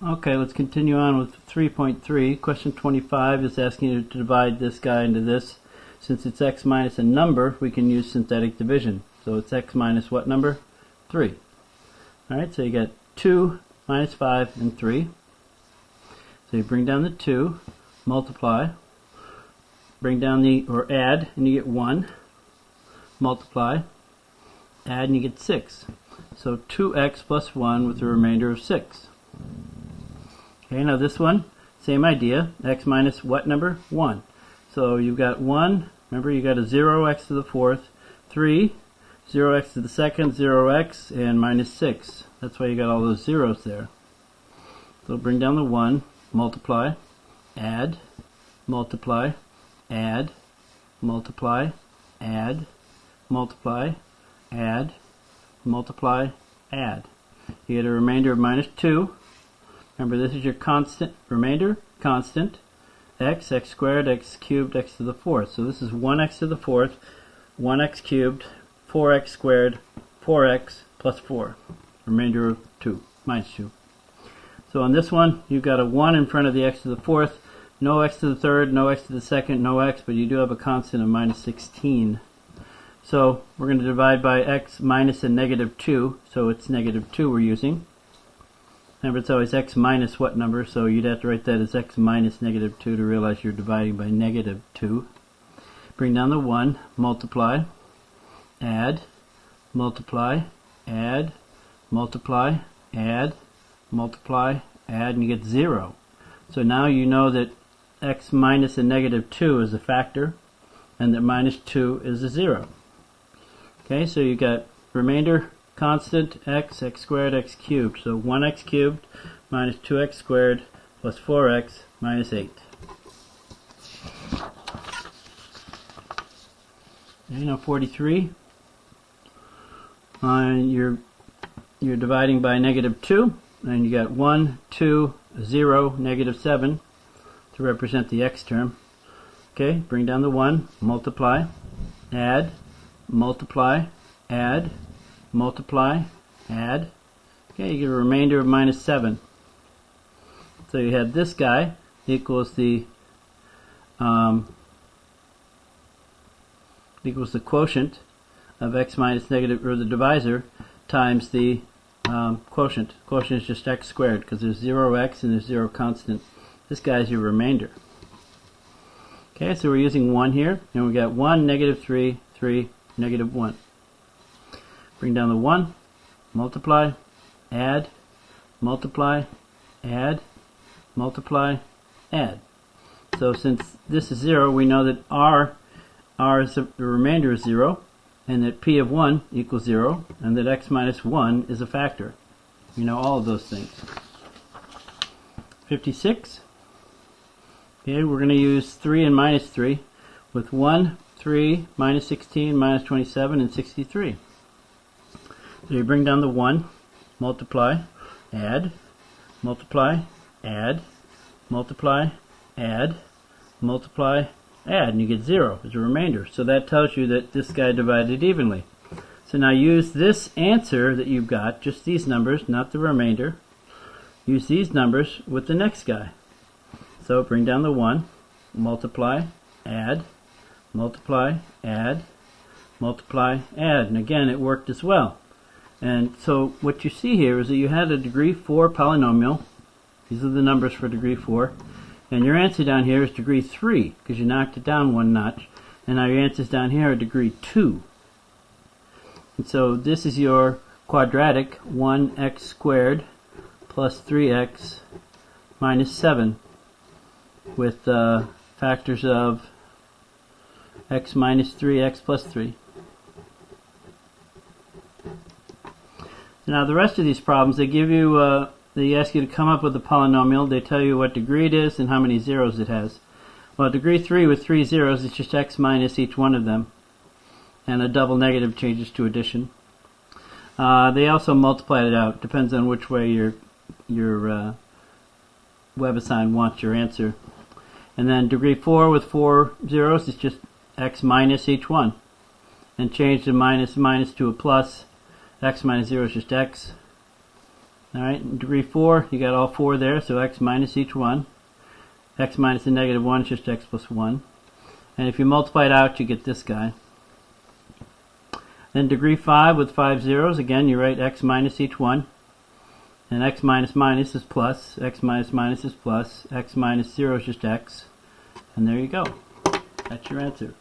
Okay, let's continue on with 3.3. Question 25 is asking you to divide this guy into this. Since it's x minus a number, we can use synthetic division. So it's x minus what number? 3. Alright, so you got 2 minus 5 and 3. So you bring down the 2, multiply, bring down the, or add, and you get 1, multiply, add, and you get 6. So 2x plus 1 with a remainder of 6. Okay, now this one, same idea, x minus what number? 1. So you've got 1, remember you got a 0x to the fourth, 3, 0x to the second, 0x, and minus 6. That's why you got all those zeros there. So bring down the 1, multiply, add, multiply, add, multiply, add, multiply, add, multiply, add. You get a remainder of minus 2. Remember, this is your constant remainder, constant, x squared, x cubed, x to the fourth. So this is 1x to the fourth, 1x cubed, 4x squared, 4x plus 4. Remainder of 2, minus 2. So on this one, you've got a 1 in front of the x to the fourth, no x to the third, no x to the second, no x, but you do have a constant of minus 16. So we're going to divide by x minus a negative 2, so it's negative 2 we're using. Remember, it's always x minus what number, so you'd have to write that as x minus negative 2 to realize you're dividing by negative 2. Bring down the 1, multiply, add, multiply, add, multiply, add, multiply, add, and you get 0. So now you know that x minus a negative 2 is a factor, and that minus 2 is a 0. Okay, so you got remainder, constant, x squared, x cubed. So 1x cubed minus 2x squared plus 4x minus 8. Okay, now 43. You're dividing by negative 2, and you got 1, 2, 0, negative 7 to represent the x term. Okay, bring down the 1, multiply, add, multiply, add, multiply, add. Okay, you get a remainder of minus 7. So you have this guy equals the quotient of x minus negative, or the divisor, times the quotient. Quotient is just x squared because there's 0x and there's 0 constant. This guy is your remainder. Okay, so we're using 1 here, and we got 1, negative 3, 3, negative 1. Bring down the 1, multiply, add, multiply, add, multiply, add. So since this is 0, we know that r is the remainder is 0, and that p of 1 equals 0, and that x minus 1 is a factor. You know all of those things. 56. Okay, we're going to use 3 and minus 3 with 1, 3, minus 16, minus 27, and 63. So you bring down the 1, multiply, add, multiply, add, multiply, add, multiply, add, and you get 0 as a remainder. So that tells you that this guy divided evenly. So now use this answer that you've got, just these numbers, not the remainder. Use these numbers with the next guy. So bring down the 1, multiply, add, multiply, add, multiply, add. And again, it worked as well. And so what you see here is that you had a degree 4 polynomial. These are the numbers for degree 4. And your answer down here is degree 3, because you knocked it down 1 notch. And now your answers down here are degree 2. And so this is your quadratic 1x squared plus 3x minus 7 with factors of x minus 3, x plus 3. Now the rest of these problems, they give you, they ask you to come up with a polynomial. They tell you what degree it is and how many zeros it has. Well, degree 3 with 3 zeros, it's just x minus each one of them. And a double negative changes to addition. They also multiply it out. Depends on which way your WebAssign wants your answer. And then degree 4 with 4 zeros is just x minus each one. And change the minus to a plus. X minus 0 is just x. Alright, in degree 4, you got all 4 there, so x minus each one. X minus the negative 1 is just x plus 1. And if you multiply it out, you get this guy. Then degree 5 with 5 zeros, again, you write x minus each one. And x minus minus is plus, x minus minus is plus, x minus 0 is just x. And there you go. That's your answer.